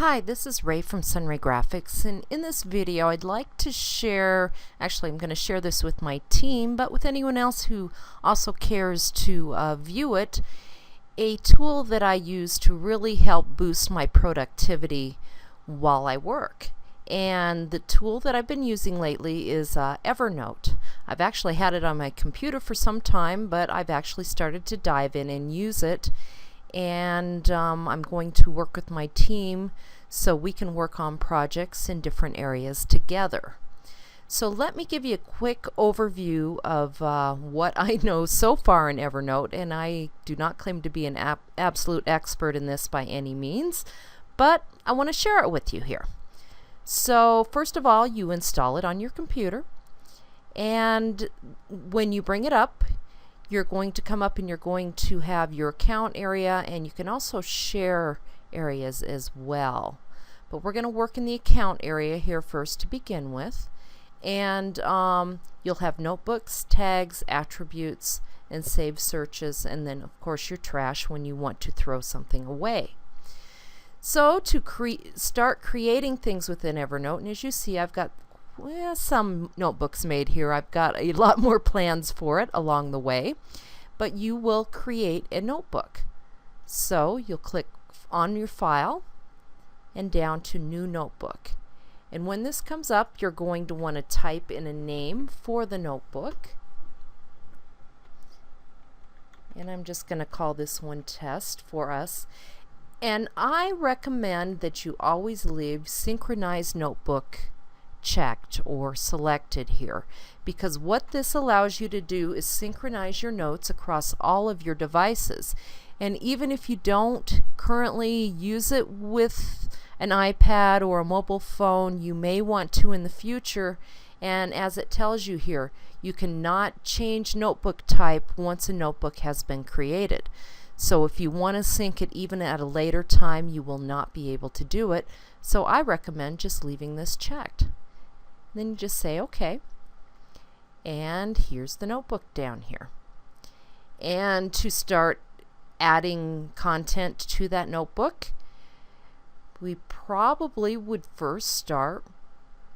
Hi, this is Ray from Sunray Graphics, and in this video I'd like to share, actually I'm going to share this with my team, but with anyone else who also cares to view it, a tool that I use to really help boost my productivity while I work. And the tool that I've been using lately is Evernote. I've actually had it on my computer for some time, but I've actually started to dive in and use it. And I'm going to work with my team so we can work on projects in different areas together. So let me give you a quick overview of what I know so far in Evernote, and I do not claim to be an absolute expert in this by any means, but I want to share it with you here. So first of all, you install it on your computer, and when you bring it up, you're going to come up and you're going to have your account area, and you can also share areas as well. But we're going to work in the account area here first to begin with. And you'll have notebooks, tags, attributes, and save searches, and then of course your trash when you want to throw something away. So to start creating things within Evernote, and as you see, I've got some notebooks made here. I've got a lot more plans for it along the way, but you will create a notebook. So you'll click on your file and down to New Notebook. And when this comes up, you're going to want to type in a name for the notebook. And I'm just going to call this one Test for us. And I recommend that you always leave Synchronized Notebook checked or selected here, because what this allows you to do is synchronize your notes across all of your devices. And even if you don't currently use it with an iPad or a mobile phone, you may want to in the future. And as it tells you here, you cannot change notebook type once a notebook has been created. So if you want to sync it even at a later time, you will not be able to do it. So I recommend just leaving this checked. Then you just say OK, and here's the notebook down here. And to start adding content to that notebook, we probably would first start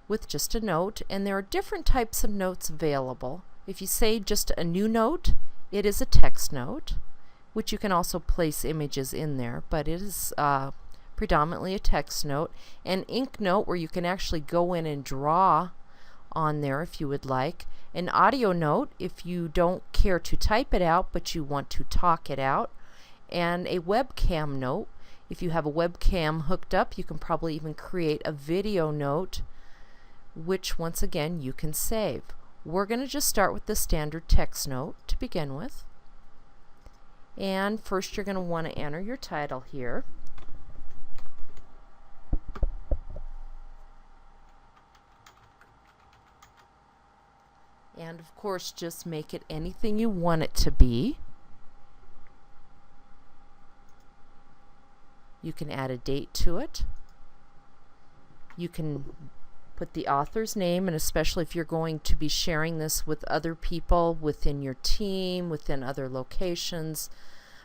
with just a note, and there are different types of notes available. If you say just a new note, it is a text note, which you can also place images in there, but it is predominantly a text note. An ink note, where you can actually go in and draw on there if you would like. An audio note, if you don't care to type it out but you want to talk it out. And a webcam note, if you have a webcam hooked up, you can probably even create a video note, which once again you can save. We're going to just start with the standard text note to begin with. And first you're going to want to enter your title here. And of course, just make it anything you want it to be. You can add a date to it. You can put the author's name, and especially if you're going to be sharing this with other people within your team, within other locations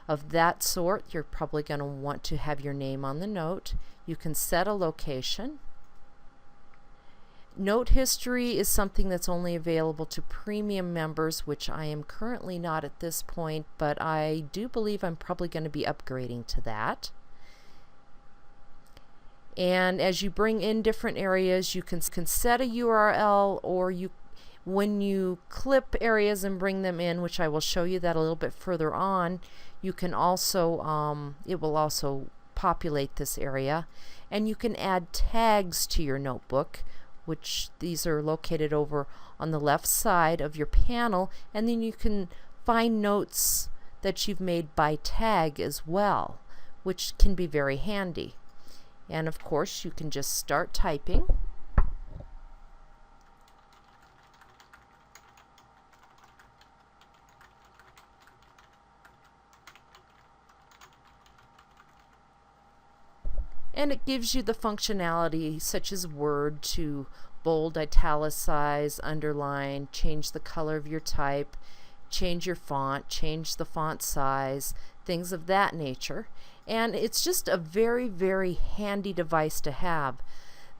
of that sort, you're probably going to want to have your name on the note. You can set a location. Note history is something that's only available to premium members, which I am currently not at this point, but I do believe I'm probably going to be upgrading to that. And as you bring in different areas, you can set a URL, or when you clip areas and bring them in, which I will show you that a little bit further on, you can also, it will also populate this area. And you can add tags to your notebook, which these are located over on the left side of your panel, and then you can find notes that you've made by tag as well, which can be very handy. And of course, you can just start typing. And it gives you the functionality such as Word to bold, italicize, underline, change the color of your type, change your font, change the font size, things of that nature. And it's just a very, very handy device to have.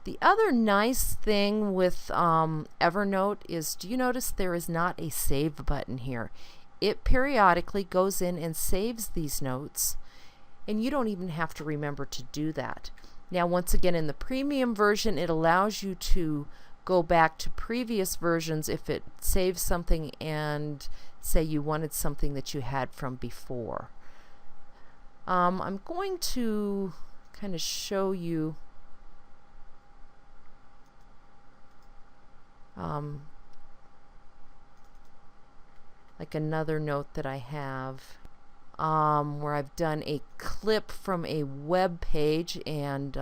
The other nice thing with Evernote is, do you notice there is not a save button here? It periodically goes in and saves these notes, and you don't even have to remember to do that. Now, once again, in the premium version, it allows you to go back to previous versions if it saves something and say you wanted something that you had from before. I'm going to kind of show you like another note that I have where I've done a clip from a web page, and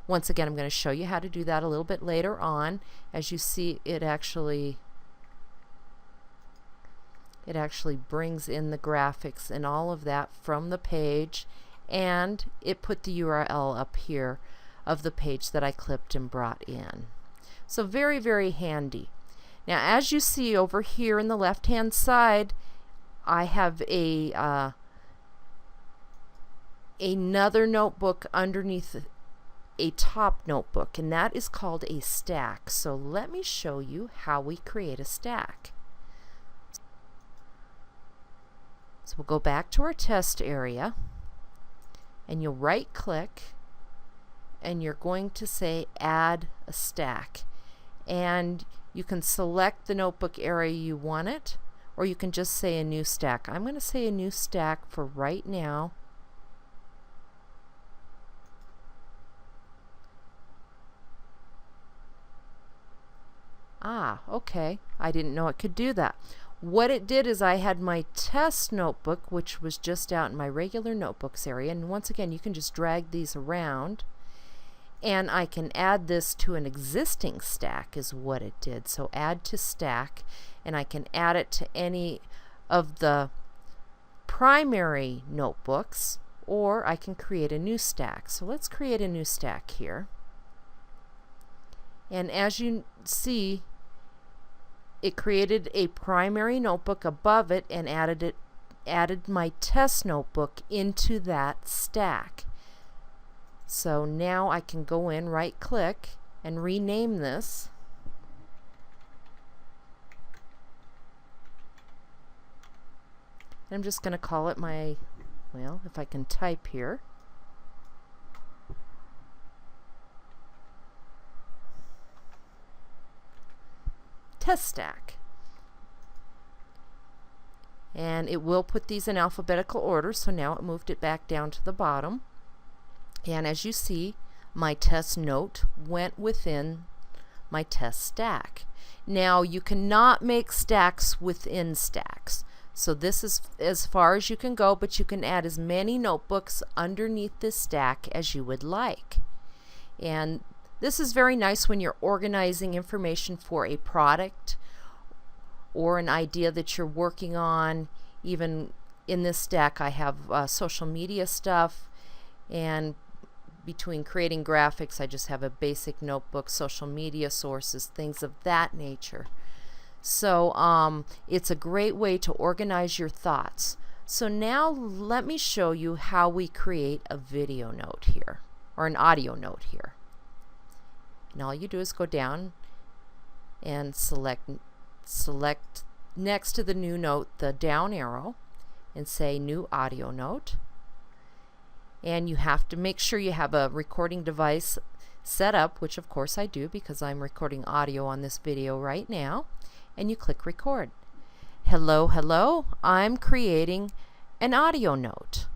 once again I'm going to show you how to do that a little bit later on. As you see, it actually brings in the graphics and all of that from the page, and it put the URL up here of the page that I clipped and brought in. So very, very handy. Now, as you see over here in the left hand side, I have another notebook underneath a top notebook, and that is called a stack. So let me show you how we create a stack. So we'll go back to our test area, and you'll right click, and you're going to say add a stack, and you can select the notebook area you want it, or you can just say a new stack. I'm going to say a new stack for right now. Okay, I didn't know it could do that. What it did is I had my test notebook, which was just out in my regular notebooks area, and once again you can just drag these around, and I can add this to an existing stack is what it did. So add to stack, and I can add it to any of the primary notebooks, or I can create a new stack. So let's create a new stack here, and as you see, it created a primary notebook above it and added my test notebook into that stack. So now I can go in, right click, and rename this. I'm just going to call it my, well, if I can type here, test stack. And it will put these in alphabetical order, so now it moved it back down to the bottom. And as you see, my test note went within my test stack. Now you cannot make stacks within stacks, so this is as far as you can go, but you can add as many notebooks underneath this stack as you would like. And this is very nice when you're organizing information for a product or an idea that you're working on. Even in this stack I have social media stuff, and between creating graphics I just have a basic notebook, social media sources, things of that nature. So it's a great way to organize your thoughts. So now let me show you how we create a video note here, or an audio note here. And all you do is go down and select next to the new note the down arrow and say new audio note. And you have to make sure you have a recording device set up, which of course I do because I'm recording audio on this video right now. And you click record. Hello, hello, I'm creating an audio note.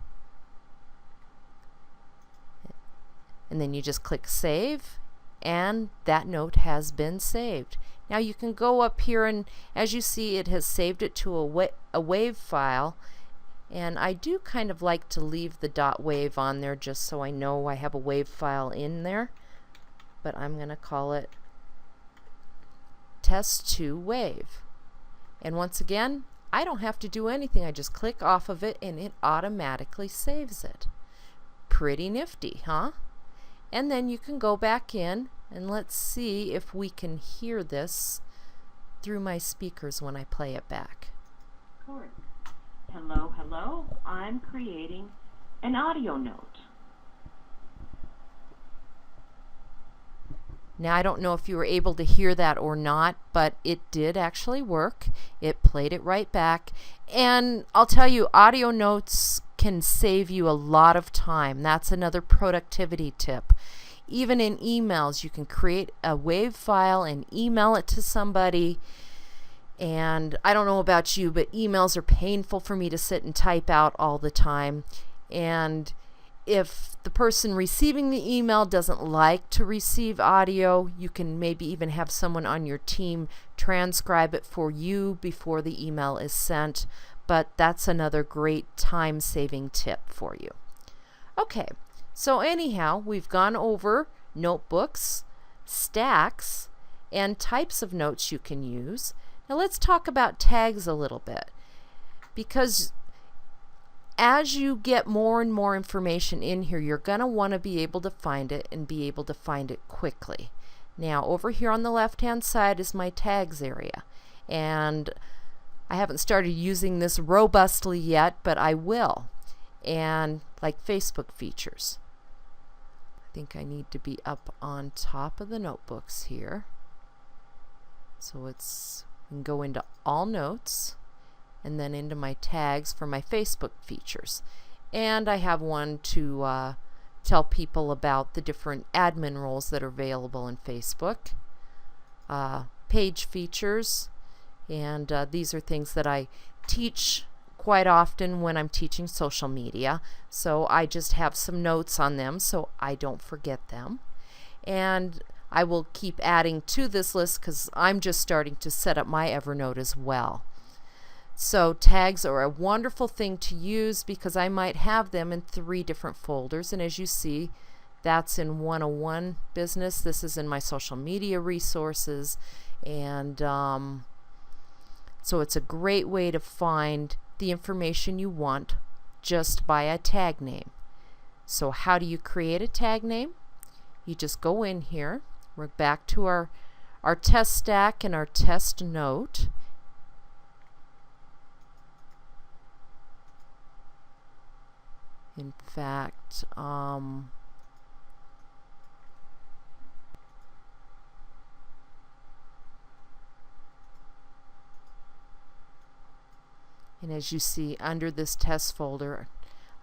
And then you just click save, and that note has been saved. Now you can go up here, and as you see, it has saved it to a WAV file. And I do kind of like to leave the .wav on there just so I know I have a WAV file in there. But I'm going to call it test2 WAV. And once again, I don't have to do anything. I just click off of it and it automatically saves it. Pretty nifty, huh? And then you can go back in and let's see if we can hear this through my speakers when I play it back. record. Hello, hello. I'm creating an audio note. Now, I don't know if you were able to hear that or not, but it did actually work. It played it right back. And I'll tell you, audio notes can save you a lot of time. That's another productivity tip. Even in emails, you can create a WAV file and email it to somebody. And I don't know about you, but emails are painful for me to sit and type out all the time. And if the person receiving the email doesn't like to receive audio, you can maybe even have someone on your team transcribe it for you before the email is sent. But that's another great time-saving tip for you. Okay, so anyhow, we've gone over notebooks, stacks, and types of notes you can use. Now let's talk about tags a little bit, because as you get more and more information in here, you're going to want to be able to find it and be able to find it quickly. Now, over here on the left-hand side is my tags area. And I haven't started using this robustly yet, but I will. And like Facebook features. I think I need to be up on top of the notebooks here. So we can go into all notes, and then into my tags for my Facebook features. And I have one to tell people about the different admin roles that are available in Facebook. Page features, and these are things that I teach quite often when I'm teaching social media. So I just have some notes on them so I don't forget them. And I will keep adding to this list because I'm just starting to set up my Evernote as well. So tags are a wonderful thing to use because I might have them in 3 different folders. And as you see, that's in 101 business. This is in my social media resources. And so it's a great way to find the information you want just by a tag name. So how do you create a tag name? You just go in here. We're back to our test stack and our test note. In fact, and as you see under this test folder,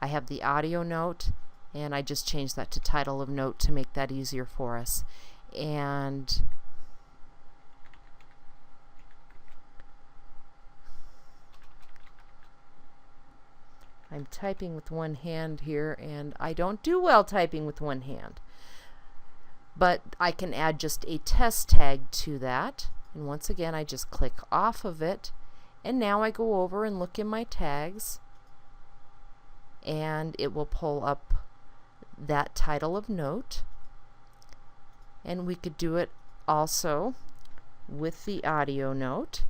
I have the audio note, and I just changed that to title of note to make that easier for us. And I'm typing with one hand here, and I don't do well typing with one hand. But I can add just a test tag to that. And once again, I just click off of it. And now I go over and look in my tags, and it will pull up that title of note. And we could do it also with the audio note.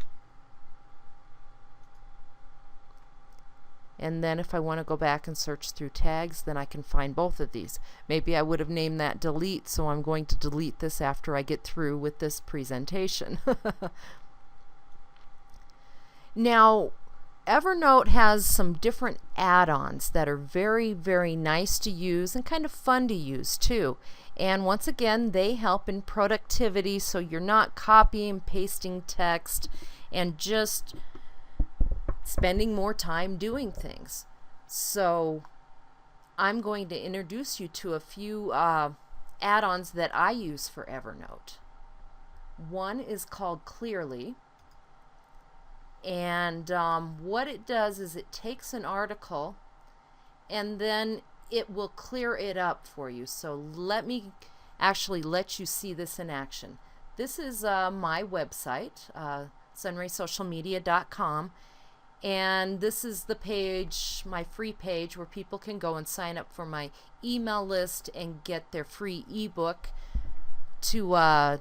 And then if I want to go back and search through tags, then I can find both of these. Maybe I would have named that delete, so I'm going to delete this after I get through with this presentation. Now, Evernote has some different add-ons that are very, very nice to use and kind of fun to use too. And once again, they help in productivity, so you're not copying, pasting text, and just spending more time doing things. So I'm going to introduce you to a few add-ons that I use for Evernote. One is called Clearly, and what it does is it takes an article and then it will clear it up for you. So let me actually let you see this in action. This is my website, sunraysocialmedia.com. And this is the page, my free page, where people can go and sign up for my email list and get their free ebook to, or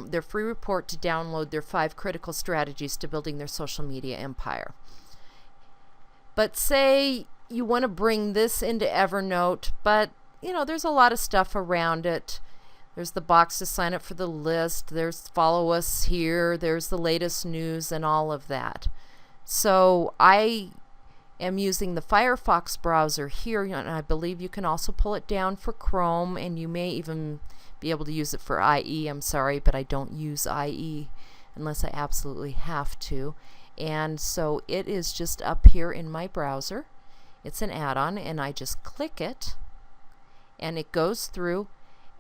their free report to download their 5 critical strategies to building their social media empire. But say you want to bring this into Evernote, but you know, there's a lot of stuff around it. There's the box to sign up for the list, there's follow us here, there's the latest news and all of that. So I am using the Firefox browser here, and I believe you can also pull it down for Chrome, and you may even be able to use it for IE. I'm sorry, but I don't use IE unless I absolutely have to. And so it is just up here in my browser. It's an add-on, and I just click it, and it goes through,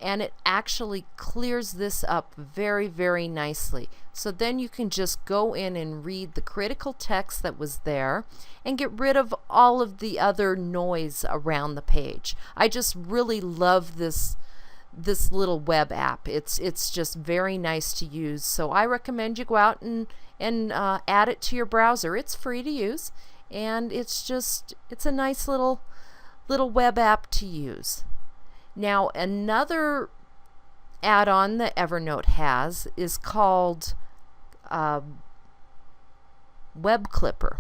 and it actually clears this up very, very nicely. So then you can just go in and read the critical text that was there and get rid of all of the other noise around the page. I just really love this little web app. It's just very nice to use. So I recommend you go out and add it to your browser. It's free to use, and it's a nice little web app to use. Now, another add-on that Evernote has is called Web Clipper,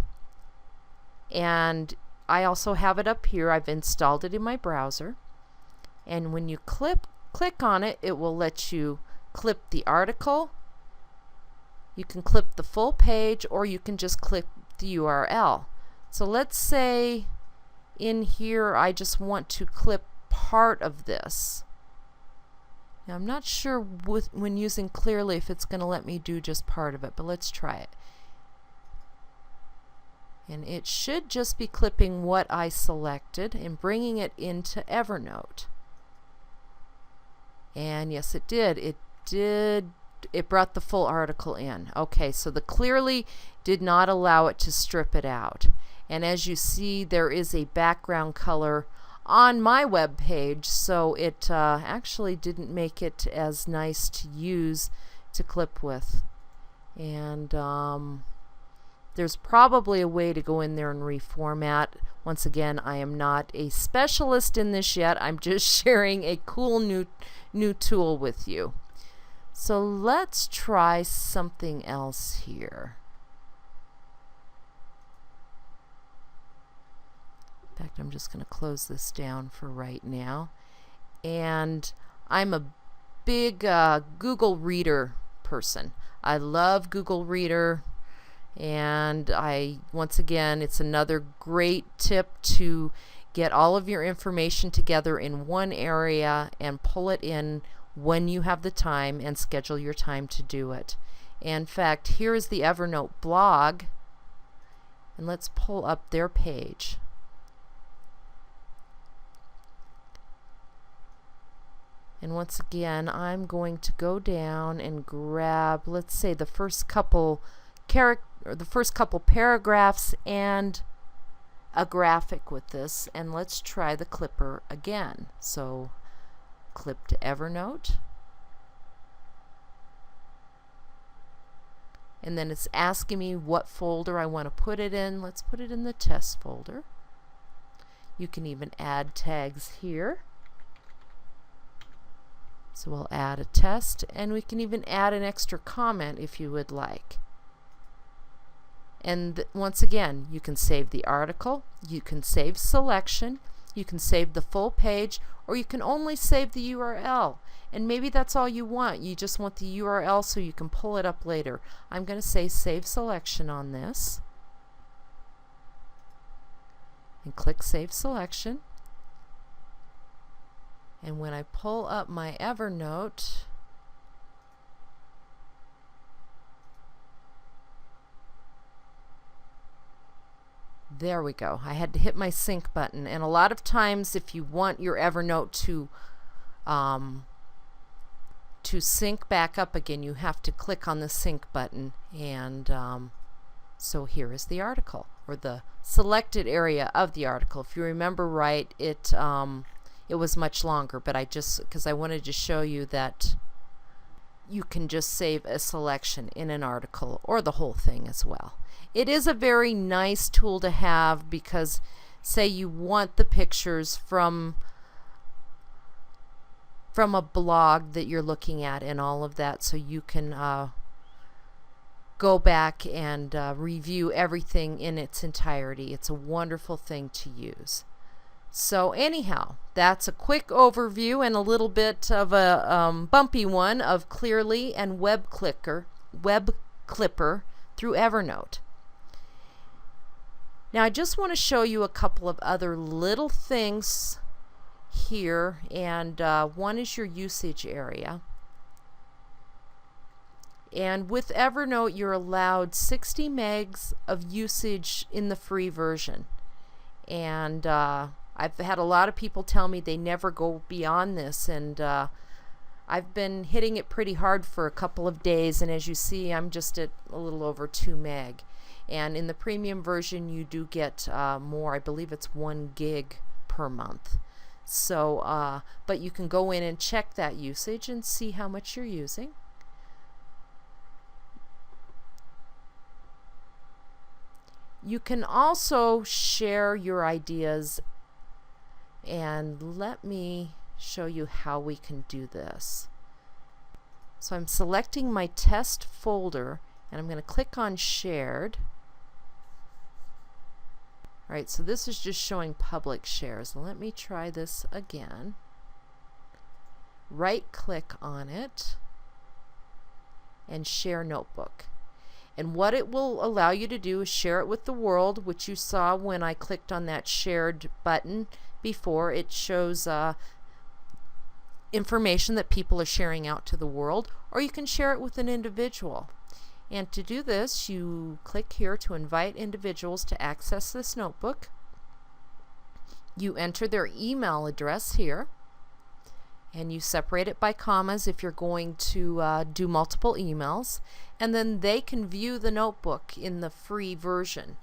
and I also have it up here. I've installed it in my browser, and when you click on it, it will let you clip the article. You can clip the full page, or you can just clip the URL. So let's say in here I just want to clip part of this. Now I'm not sure when using Clearly if it's going to let me do just part of it, but let's try it. And it should just be clipping what I selected and bringing it into Evernote. And yes, it did. It brought the full article in. Okay, so the Clearly did not allow it to strip it out. And as you see, there is a background color on my web page, so it actually didn't make it as nice to use to clip with. And there's probably a way to go in there and reformat. Once again, I am not a specialist in this yet. I'm just sharing a cool new tool with you. So let's try something else here. In fact, I'm just going to close this down for right now. And I'm a big Google Reader person. I love Google Reader, and once again, it's another great tip to get all of your information together in one area and pull it in when you have the time and schedule your time to do it. In fact, here is the Evernote blog, and let's pull up their page. And once again, I'm going to go down and grab, let's say, the first couple paragraphs and a graphic with this, and let's try the clipper again. So clip to Evernote, and then it's asking me what folder I want to put it in. Let's put it in the test folder. You can even add tags here. So we'll add a test, and we can even add an extra comment if you would like. And once again, you can save the article, you can save selection, you can save the full page, or you can only save the URL. And maybe that's all you want. You just want the URL so you can pull it up later. I'm going to say save selection on this. And click Save Selection. And when I pull up my Evernote, there we go. I had to hit my sync button. And a lot of times if you want your Evernote to sync back up again, you have to click on the sync button. And so here is the article, or the selected area of the article. If you remember right, it was much longer, but because I wanted to show you that you can just save a selection in an article or the whole thing as well. It is a very nice tool to have because, say you want the pictures from a blog that you're looking at and all of that, so you can go back and review everything in its entirety. It's a wonderful thing to use. So anyhow, that's a quick overview and a little bit of a bumpy one of Clearly and Web Clipper through Evernote. Now I just want to show you a couple of other little things here, and one is your usage area. And with Evernote, you're allowed 60 megs of usage in the free version. And I've had a lot of people tell me they never go beyond this, and I've been hitting it pretty hard for a couple of days, and as you see, I'm just at a little over 2 meg. And in the premium version, you do get more. I believe it's 1 gig per month. So, but you can go in and check that usage and see how much you're using. You can also share your ideas, and let me show you how we can do this. So I'm selecting my test folder, and I'm going to click on shared. Alright, so this is just showing public shares. Let me try this again. Right click on it and share notebook. And what it will allow you to do is share it with the world, which you saw when I clicked on that shared button before. It shows information that people are sharing out to the world, or you can share it with an individual. And to do this, you click here to invite individuals to access this notebook. You enter their email address here, and you separate it by commas if you're going to do multiple emails, and then they can view the notebook in the free version.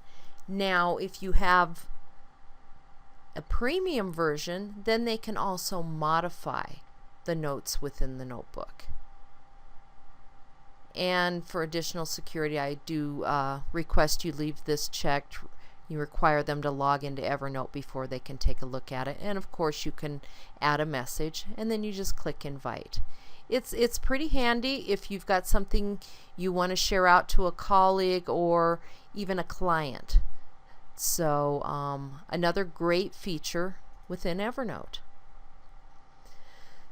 Now if you have a premium version, then they can also modify the notes within the notebook. And for additional security, I do request you leave this checked. You require them to log into Evernote before they can take a look at it. And of course you can add a message, and then you just click invite. It's pretty handy if you've got something you want to share out to a colleague or even a client. So another great feature within Evernote.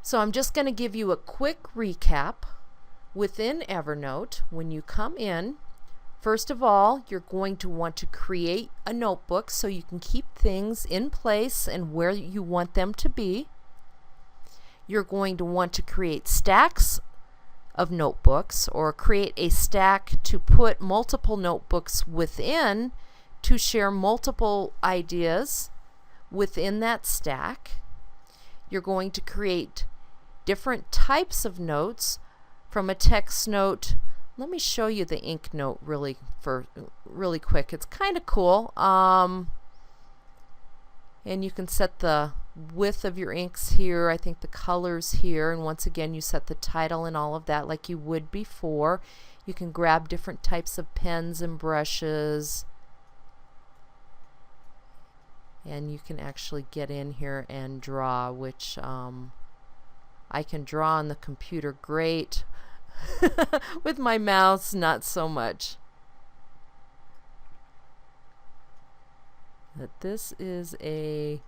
So I'm just going to give you a quick recap. Within Evernote, when you come in, first of all, you're going to want to create a notebook so you can keep things in place and where you want them to be. You're going to want to create stacks of notebooks, or create a stack to put multiple notebooks within to share multiple ideas within that stack. You're going to create different types of notes, from a text note. Let me show you the ink note really quick. It's kind of cool. And you can set the width of your inks here, I think the colors here, and once again you set the title and all of that like you would before. You can grab different types of pens and brushes, and you can actually get in here and draw, which I can draw on the computer great. With my mouse, not so much. But this is a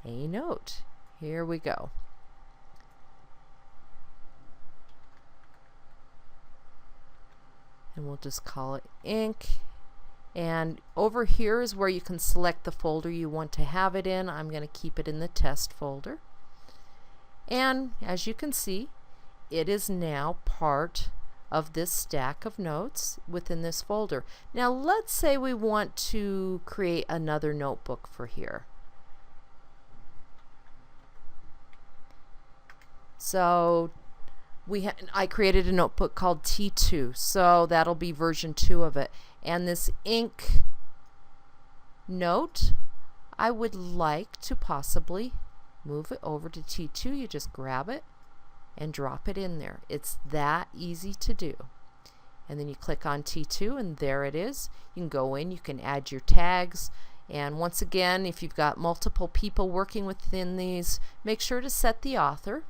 note. Here we go. And we'll just call it ink. And over here is where you can select the folder you want to have it in. I'm going to keep it in the test folder. And as you can see, it is now part of this stack of notes within this folder. Now let's say we want to create another notebook for here. So I created a notebook called T2, so that'll be version 2 of it. And this ink note, I would like to possibly move it over to T2. You just grab it and drop it in there. It's that easy to do. And then you click on T2 and there it is. You can go in, you can add your tags, and once again, if you've got multiple people working within these, make sure to set the author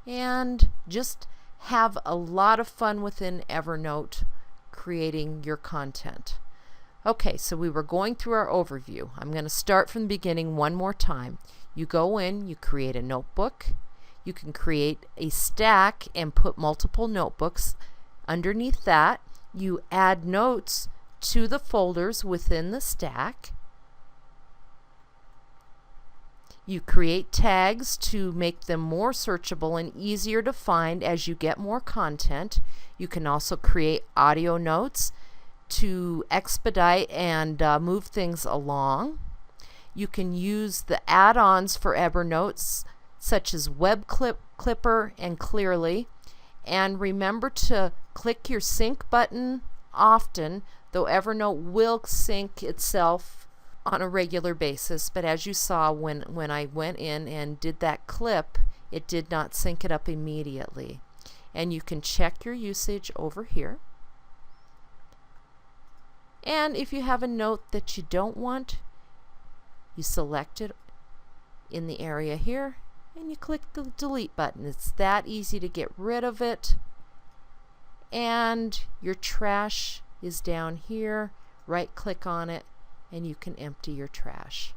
and just have a lot of fun within Evernote creating your content. Okay, so we were going through our overview. I'm going to start from the beginning one more time. You go in, you create a notebook. You can create a stack and put multiple notebooks underneath that. You add notes to the folders within the stack. You create tags to make them more searchable and easier to find as you get more content. You can also create audio notes to expedite and move things along. You can use the add-ons for Evernote, such as Web Clipper and Clearly. And remember to click your sync button often, though Evernote will sync itself on a regular basis. But as you saw when I went in and did that clip, it did not sync it up immediately. And you can check your usage over here. And if you have a note that you don't want, you select it in the area here and you click the delete button. It's that easy to get rid of it. And your trash is down here. Right click on it and you can empty your trash.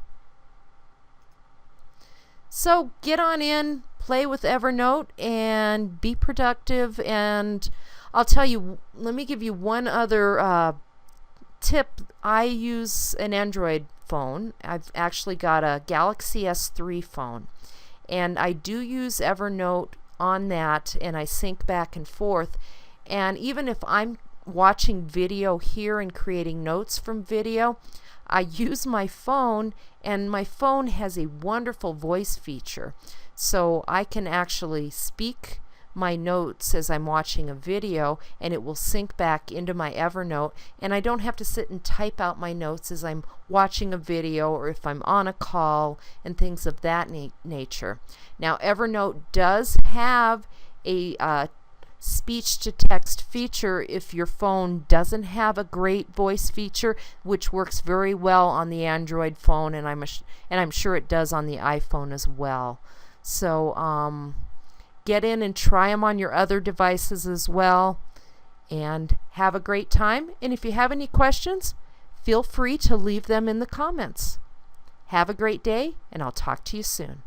So get on in, play with Evernote, and be productive. And I'll tell you, let me give you one other tip. I use an Android phone. I've actually got a Galaxy S3 phone, and I do use Evernote on that, and I sync back and forth. And even if I'm watching video here and creating notes from video, I use my phone, and my phone has a wonderful voice feature. So I can actually speak my notes as I'm watching a video, and it will sync back into my Evernote, and I don't have to sit and type out my notes as I'm watching a video or if I'm on a call and things of that nature. Now, Evernote does have a speech-to-text feature if your phone doesn't have a great voice feature, which works very well on the Android phone, and I'm sure it does on the iPhone as well. So get in and try them on your other devices as well, and have a great time. And if you have any questions, feel free to leave them in the comments. Have a great day, and I'll talk to you soon.